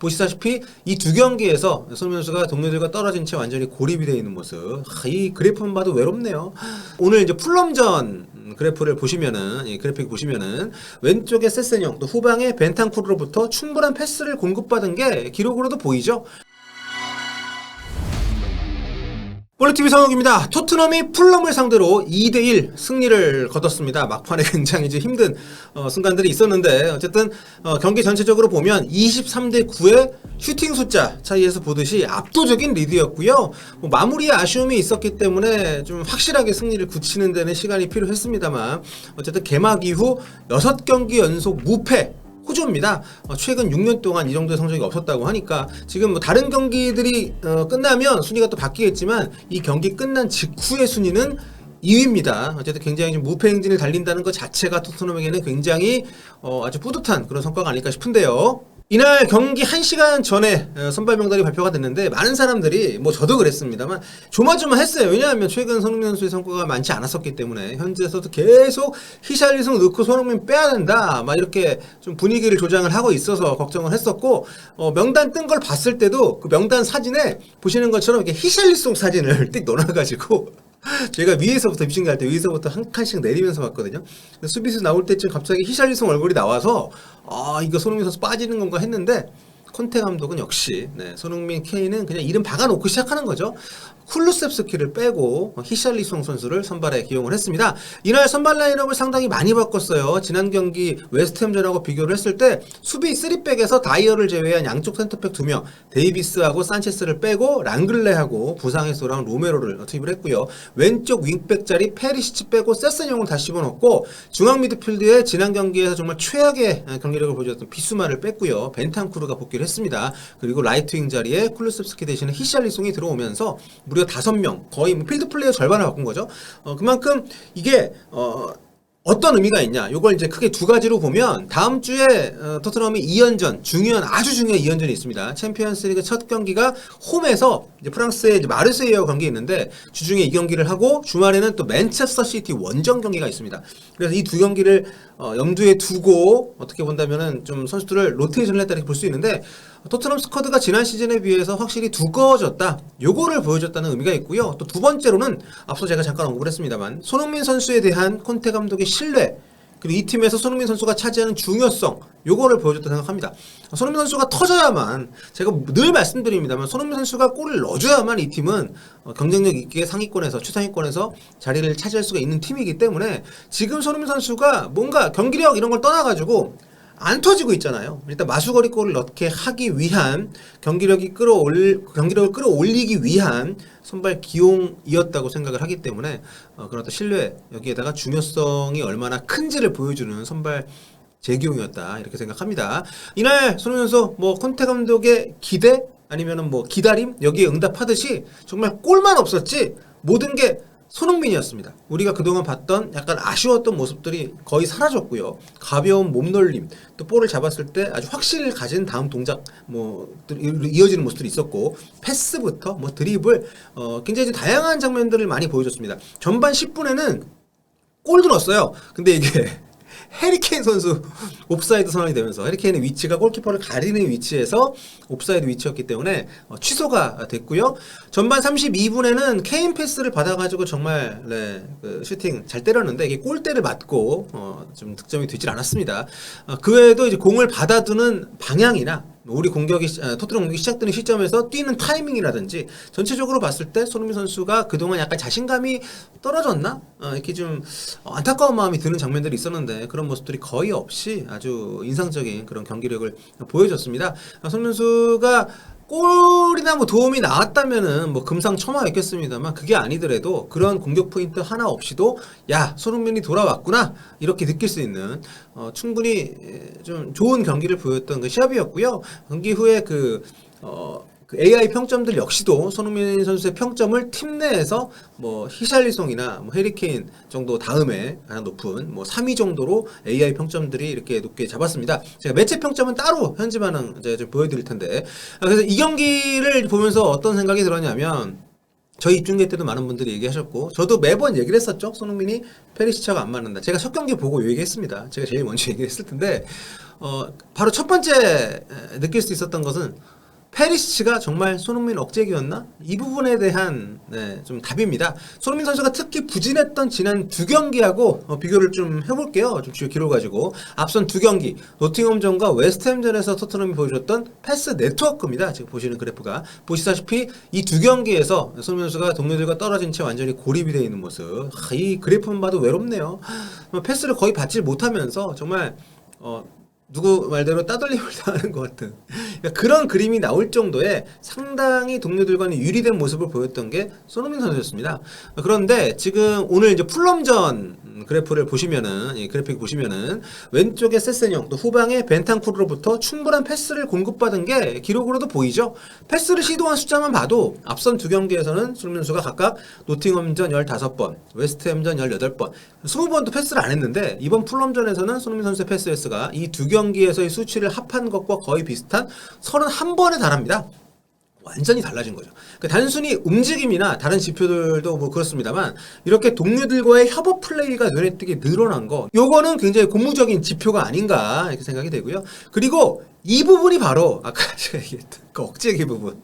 보시다시피 이 두 경기에서 손흥민 선수가 동료들과 떨어진 채 완전히 고립이 되어 있는 모습. 이 그래프만 봐도 외롭네요. 오늘 이제 풀럼전 그래프를 보시면은, 이 그래픽 보시면은 왼쪽에 세세뇽, 또 후방에 벤탄쿠르로부터 충분한 패스를 공급받은 게 기록으로도 보이죠. 볼리TV 성욱입니다. 토트넘이 풀럼을 상대로 2대1 승리를 거뒀습니다. 막판에 굉장히 좀 힘든 순간들이 있었는데 어쨌든 경기 전체적으로 보면 23대9의 슈팅 숫자 차이에서 보듯이 압도적인 리드였고요. 마무리에 아쉬움이 있었기 때문에 좀 확실하게 승리를 굳히는 데는 시간이 필요했습니다만 어쨌든 개막 이후 6경기 연속 무패 호조입니다. 최근 6년 동안 이 정도의 성적이 없었다고 하니까 지금 뭐 다른 경기들이 끝나면 순위가 또 바뀌겠지만 이 경기 끝난 직후의 순위는 2위입니다. 어쨌든 굉장히 좀 무패 행진을 달린다는 것 자체가 토트넘에게는 굉장히 아주 뿌듯한 그런 성과가 아닐까 싶은데요. 이날 경기 1시간 전에 선발 명단이 발표가 됐는데 많은 사람들이 뭐 저도 그랬습니다만 조마조마했어요. 왜냐하면 최근 손흥민 선수의 성과가 많지 않았었기 때문에 현지에서도 계속 히샬리송 넣고 손흥민 빼야 된다 막 이렇게 좀 분위기를 조장을 하고 있어서 걱정을 했었고 명단 뜬 걸 봤을 때도 그 명단 사진에 보시는 것처럼 이렇게 히샬리송 사진을 띡 넣어가지고 제가 위에서부터 입신 갈 때 위에서부터 한 칸씩 내리면서 봤거든요. 수비수 나올 때쯤 갑자기 히샬리송 얼굴이 나와서 이거 손흥민 선수 빠지는 건가 했는데 콘테 감독은 역시 손흥민 케인은 그냥 이름 박아놓고 시작하는 거죠. 쿨루셉스키를 빼고 히샬리송 선수를 선발에 기용을 했습니다. 이날 선발 라인업을 상당히 많이 바꿨어요. 지난 경기 웨스트햄전하고 비교를 했을 때 수비 3백에서 다이어를 제외한 양쪽 센터백 2명 데이비스하고 산체스를 빼고 랑글레하고 부상에서 돌아온 로메로를 투입을 했고요. 왼쪽 윙백 자리 페리시치 빼고 세세뇽을 다시 집어넣고 중앙 미드필드에 지난 경기에서 정말 최악의 경기력을 보여줬던 비수마를 뺐고요. 벤탄쿠르가 복귀를 했습니다. 그리고 라이트 윙 자리에 쿨루셉스키 대신에 히샬리송이 들어오면서 무려 5명, 거의 필드 플레이어 절반을 바꾼 거죠. 그만큼 이게 어떤 의미가 있냐? 요걸 이제 크게 두 가지로 보면 다음 주에 토트넘이 2연전, 아주 중요한 2연전이 있습니다. 챔피언스리그 첫 경기가 홈에서 이제 프랑스의 이제 마르세유와 경기 있는데 주중에 이 경기를 하고 주말에는 또 맨체스터 시티 원정 경기가 있습니다. 그래서 이 두 경기를 염두에 두고 어떻게 본다면은 좀 선수들을 로테이션을 했다 이렇게 볼 수 있는데 토트넘 스쿼드가 지난 시즌에 비해서 확실히 두꺼워졌다. 요거를 보여줬다는 의미가 있고요. 또 두 번째로는 앞서 제가 잠깐 언급을 했습니다만 손흥민 선수에 대한 콘테 감독의 신뢰 그리고 이 팀에서 손흥민 선수가 차지하는 중요성 요거를 보여줬다고 생각합니다. 손흥민 선수가 터져야만 제가 늘 말씀드립니다만 손흥민 선수가 골을 넣어줘야만 이 팀은 경쟁력 있게 상위권에서 최상위권에서 자리를 차지할 수가 있는 팀이기 때문에 지금 손흥민 선수가 뭔가 경기력 이런 걸 떠나가지고 안 터지고 있잖아요. 일단 마수거리 골을 넣게 하기 위한 경기력을 끌어올리기 위한 선발 기용이었다고 생각을 하기 때문에 그런 어떤 신뢰 여기에다가 중요성이 얼마나 큰지를 보여주는 선발 재기용이었다 이렇게 생각합니다. 이날 손흥민 선수 뭐 콘테 감독의 기대 아니면은 뭐 기다림 여기에 응답하듯이 정말 골만 없었지 모든 게 손흥민이었습니다. 우리가 그동안 봤던 약간 아쉬웠던 모습들이 거의 사라졌고요. 가벼운 몸놀림, 또 볼을 잡았을 때 아주 확신을 가진 다음 동작, 뭐 이어지는 모습들이 있었고 패스부터 뭐 드리블, 굉장히 다양한 장면들을 많이 보여줬습니다. 전반 10분에는 골도 넣었어요. 근데 이게 해리케인 선수 옵사이드 선언이 되면서 해리케인의 위치가 골키퍼를 가리는 위치에서 옵사이드 위치였기 때문에 취소가 됐고요. 전반 32분에는 케인 패스를 받아가지고 정말 그 슈팅 잘 때렸는데 이게 골대를 맞고 좀 득점이 되질 않았습니다. 그 외에도 이제 공을 받아두는 방향이나 우리 토트넘 공격이 시작되는 시점에서 뛰는 타이밍이라든지 전체적으로 봤을 때 손흥민 선수가 그동안 약간 자신감이 떨어졌나? 이렇게 좀 안타까운 마음이 드는 장면들이 있었는데 그런 모습들이 거의 없이 아주 인상적인 그런 경기력을 보여줬습니다. 손흥민 선수가 골이나 뭐 도움이 나왔다면은 뭐 금상첨화였겠습니다만 그게 아니더라도 그런 공격 포인트 하나 없이도 야 손흥민이 돌아왔구나 이렇게 느낄 수 있는 충분히 좀 좋은 경기를 보였던 그 시합이었고요. 경기 후에 그 AI 평점들 역시도 손흥민 선수의 평점을 팀 내에서 뭐 히샬리송이나 뭐 해리케인 정도 다음에 가장 높은 뭐 3위 정도로 AI 평점들이 이렇게 높게 잡았습니다. 제가 매체 평점은 따로 현지 반응 이제 좀 보여드릴 텐데 그래서 이 경기를 보면서 어떤 생각이 들었냐면 저희 입중계 때도 많은 분들이 얘기하셨고 저도 매번 얘기를 했었죠. 손흥민이 페리시치하고 안 맞는다. 제가 첫 경기 보고 얘기했습니다. 제가 제일 먼저 얘기했을 텐데 바로 첫 번째 느낄 수 있었던 것은 페리시치가 정말 손흥민 억제기였나? 이 부분에 대한 좀 답입니다. 손흥민 선수가 특히 부진했던 지난 두 경기하고 비교를 좀 해볼게요. 좀 주요 기록 가지고 앞선 두 경기 노팅엄전과 웨스트햄전에서 토트넘이 보여줬던 패스 네트워크입니다. 지금 보시는 그래프가 보시다시피 이 두 경기에서 손흥민 선수가 동료들과 떨어진 채 완전히 고립이 되어 있는 모습. 이 그래프만 봐도 외롭네요. 패스를 거의 받지 못하면서 정말 누구 말대로 따돌림을 당하는 것 같은 그런 그림이 나올 정도의 상당히 동료들과는 유리된 모습을 보였던 게 손흥민 선수였습니다. 그런데 지금 오늘 이제 풀럼전 그래프를 보시면은, 이 그래픽 보시면은 왼쪽에 세세뇽 또 후방에 벤탄쿠르로부터 충분한 패스를 공급받은 게 기록으로도 보이죠. 패스를 시도한 숫자만 봐도 앞선 두 경기에서는 손흥민 선수가 각각 노팅엄전 15번, 웨스트햄전 18번, 20번도 패스를 안 했는데 이번 풀럼전에서는 손흥민 선수의 패스 횟수가 이 두 경기에서의 수치를 합한 것과 거의 비슷한 31번에 달합니다. 완전히 달라진 거죠. 그러니까 단순히 움직임이나 다른 지표들도 뭐 그렇습니다만 이렇게 동료들과의 협업 플레이가 눈에 띄게 늘어난 거, 요거는 굉장히 고무적인 지표가 아닌가 이렇게 생각이 되고요. 그리고 이 부분이 바로 아까 제가 얘기했던 그 억제기 부분,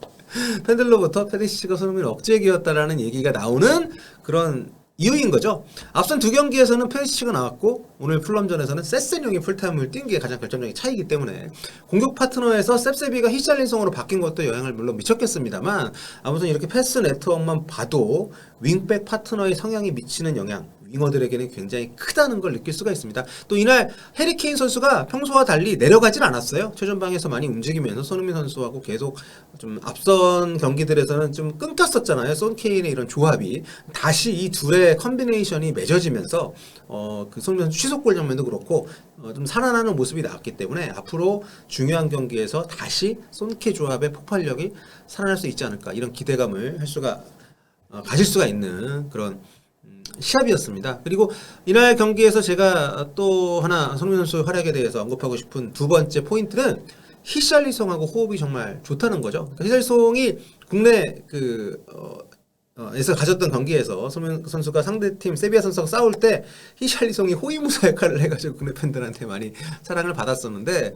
팬들로부터 페리시치가 손흥민 억제기였다라는 얘기가 나오는 그런 이유인 거죠. 앞선 두 경기에서는 페리시치가 나왔고 오늘 풀럼전에서는 세세뇽이 풀타임을 뛴 게 가장 결정적인 차이기 때문에 공격 파트너에서 셉세비가 히샬리송으로 바뀐 것도 영향을 물론 미쳤겠습니다만 아무튼 이렇게 패스 네트워크만 봐도 윙백 파트너의 성향이 미치는 영향, 윙어들에게는 굉장히 크다는 걸 느낄 수가 있습니다. 또 이날 해리 케인 선수가 평소와 달리 내려가진 않았어요. 최전방에서 많이 움직이면서 손흥민 선수하고 계속 좀 앞선 경기들에서는 좀 끊겼었잖아요. 손 케인의 이런 조합이 다시 이 둘의 컨비네이션이 맺어지면서 그 손흥민 선수 취소골 장면도 그렇고 좀 살아나는 모습이 나왔기 때문에 앞으로 중요한 경기에서 다시 손케 조합의 폭발력이 살아날 수 있지 않을까 이런 기대감을 가질 수가 있는 그런 시합이었습니다. 그리고 이날 경기에서 제가 또 하나 손흥민 선수의 활약에 대해서 언급하고 싶은 두 번째 포인트는 히샬리송하고 호흡이 정말 좋다는 거죠. 그러니까 히샬리송이 국내 에서 가졌던 경기에서 손흥민 선수가 상대팀 세비야 선수와 싸울 때 히샬리송이 호위무사 역할을 해가지고 국내 팬들한테 많이 사랑을 받았었는데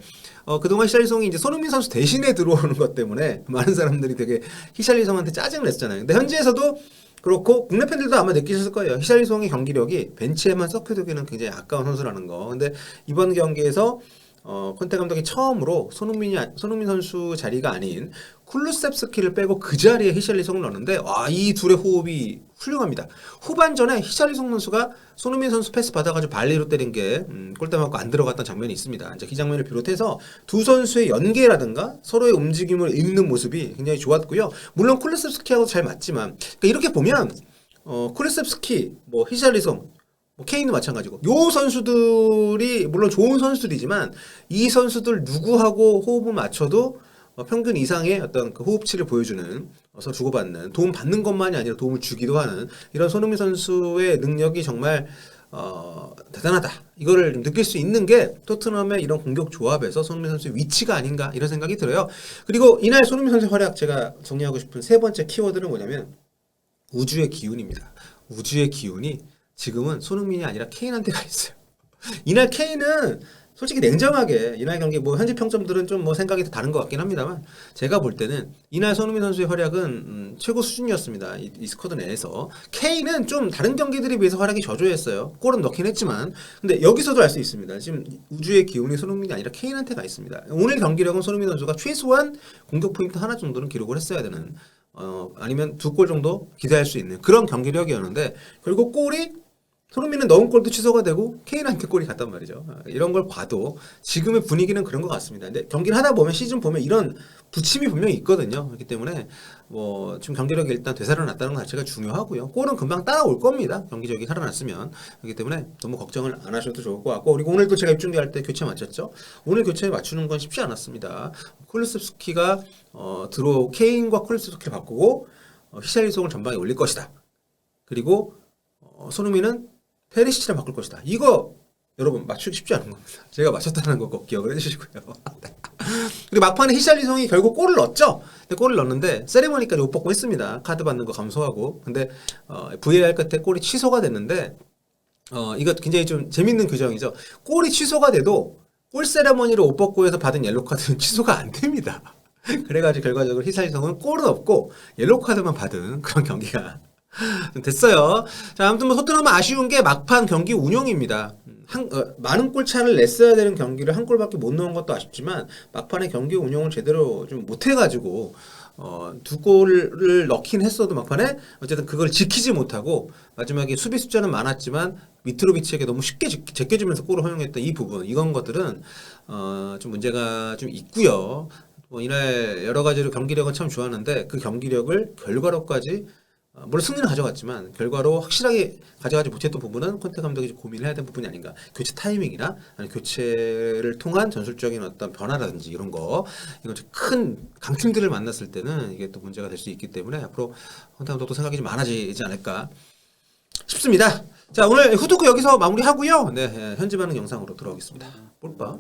그동안 히샬리송이 이제 손흥민 선수 대신에 들어오는 것 때문에 많은 사람들이 되게 히샬리송한테 짜증을 냈잖아요. 근데 현지에서도 그렇고 국내 팬들도 아마 느끼셨을 거예요. 히샬리송의 경기력이 벤치에만 섞여두기는 굉장히 아까운 선수라는 거. 근데 이번 경기에서 콘테 감독이 처음으로 손흥민 선수 자리가 아닌 쿨루셉스키를 빼고 그 자리에 히샬리송을 넣었는데 이 둘의 호흡이 훌륭합니다. 후반전에 히샬리송 선수가 손흥민 선수 패스 받아가지고 발리로 때린 게 골대 맞고 안 들어갔던 장면이 있습니다. 이제 이 장면을 비롯해서 두 선수의 연계라든가 서로의 움직임을 읽는 모습이 굉장히 좋았고요. 물론 쿨루셉스키하고 잘 맞지만 그러니까 이렇게 보면 쿨루셉스키, 히샬리송, 케인도 마찬가지고 요 선수들이 물론 좋은 선수들이지만 이 선수들 누구하고 호흡을 맞춰도 평균 이상의 어떤 그 호흡치를 보여주는 서로 주고받는 도움 받는 것만이 아니라 도움을 주기도 하는 이런 손흥민 선수의 능력이 정말 대단하다. 이거를 느낄 수 있는 게 토트넘의 이런 공격 조합에서 손흥민 선수의 위치가 아닌가 이런 생각이 들어요. 그리고 이날 손흥민 선수의 활약 제가 정리하고 싶은 세 번째 키워드는 뭐냐면 우주의 기운입니다. 우주의 기운이 지금은 손흥민이 아니라 케인한테 가 있어요. 이날 케인은 솔직히 냉정하게 이날 경기 현지 평점들은 좀 생각이 다른 것 같긴 합니다만 제가 볼 때는 이날 손흥민 선수의 활약은 최고 수준이었습니다. 이 스쿼드 내에서 케인은 좀 다른 경기들에 비해서 활약이 저조했어요. 골은 넣긴 했지만 근데 여기서도 알 수 있습니다. 지금 우주의 기운이 손흥민이 아니라 케인한테 가 있습니다. 오늘 경기력은 손흥민 선수가 최소한 공격 포인트 하나 정도는 기록을 했어야 되는 아니면 두 골 정도 기대할 수 있는 그런 경기력이었는데 결국 골이 손흥민은 넣은 골도 취소가 되고 케인한테 골이 갔단 말이죠. 이런 걸 봐도 지금의 분위기는 그런 것 같습니다. 근데 경기를 하다 보면 시즌 보면 이런 부침이 분명히 있거든요. 그렇기 때문에 지금 경기력이 일단 되살아났다는 것 자체가 중요하고요. 골은 금방 따라올 겁니다. 경기력이 살아났으면. 그렇기 때문에 너무 걱정을 안 하셔도 좋을 것 같고 그리고 오늘도 제가 입중계할 때 교체 맞췄죠. 오늘 교체 맞추는 건 쉽지 않았습니다. 쿨루셉스키가 케인과 쿨루셉스키를 바꾸고 히샬리송을 전방에 올릴 것이다. 그리고 손흥민은 페리시치를 바꿀 것이다. 이거 여러분 맞추기 쉽지 않은 겁니다. 제가 맞췄다는 거 꼭 기억을 해주시고요. 그리고 막판에 히샬리송이 결국 골을 넣었죠. 근데 골을 넣었는데 세리머니까지 못 받고 했습니다. 카드 받는 거 감소하고. 근데 VAR 끝에 골이 취소가 됐는데 이거 굉장히 좀 재밌는 규정이죠. 골이 취소가 돼도 골 세레머니를 옷 벗고 해서 받은 옐로 카드는 취소가 안 됩니다. 그래가지고 결과적으로 히사이성은 골은 없고 옐로 카드만 받은 그런 경기가 됐어요. 자, 아무튼 뭐 토트넘은 아쉬운 게 막판 경기 운영입니다. 많은 골차를 냈어야 되는 경기를 한 골밖에 못 넣은 것도 아쉽지만 막판에 경기 운영을 제대로 좀 못해가지고 두 골을 넣긴 했어도 막판에 어쨌든 그걸 지키지 못하고 마지막에 수비 숫자는 많았지만 미트로비치에게 너무 쉽게 제껴주면서 골을 허용했던 이 부분 이건 것들은 좀 문제가 좀 있고요. 뭐 이날 여러 가지로 경기력은 참 좋았는데 그 경기력을 결과로까지 물론 승리는 가져갔지만 결과로 확실하게 가져가지 못했던 부분은 콘테 감독이 고민해야 되는 부분이 아닌가. 교체 타이밍이나 아니면 교체를 통한 전술적인 어떤 변화라든지 이런 거 이건 좀 큰 강팀들을 만났을 때는 이게 또 문제가 될 수 있기 때문에 앞으로 콘테 감독도 생각이 좀 많아지지 않을까 싶습니다. 자, 오늘 후토크 여기서 마무리하고요. 네, 현지 반응 영상으로 돌아오겠습니다. 볼빠.